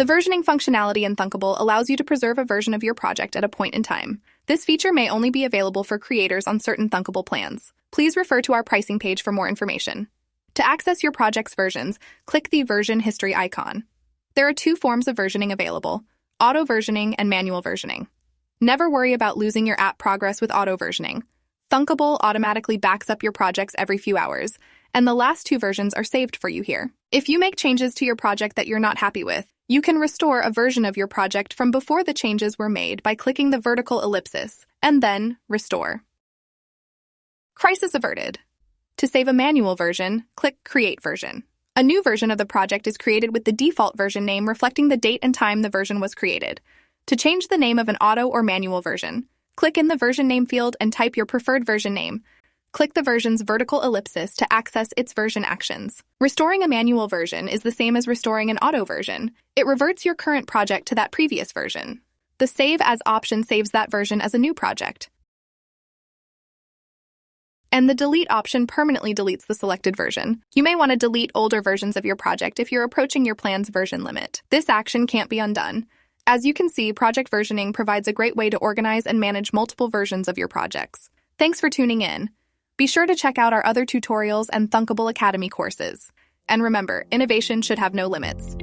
versioning functionality in Thunkable allows you to preserve a version of your project at a point in time. This feature may only be available for creators on certain Thunkable plans. Please refer to our pricing page for more information. To access your project's versions, click the version history icon. There are two forms of versioning available: auto versioning and manual versioning. Never worry about losing your app progress with auto versioning. Thunkable automatically backs up your projects every few hours, and the last two versions are saved for you here. If you make changes to your project that you're not happy with, you can restore a version of your project from before the changes were made by clicking the vertical ellipsis, and then Restore. Crisis averted. To save a manual version, click Create Version. A new version of the project is created with the default version name reflecting the date and time the version was created. To change the name of an auto or manual version, click in the version name field and type your preferred version name. Click the version's vertical ellipsis to access its version actions. Restoring a manual version is the same as restoring an auto version. It reverts your current project to that previous version. The Save As option saves that version as a new project. And the Delete option permanently deletes the selected version. You may want to delete older versions of your project if you're approaching your plan's version limit. This action can't be undone. As you can see, project versioning provides a great way to organize and manage multiple versions of your projects. Thanks for tuning in. Be sure to check out our other tutorials and Thunkable Academy courses. And remember, innovation should have no limits.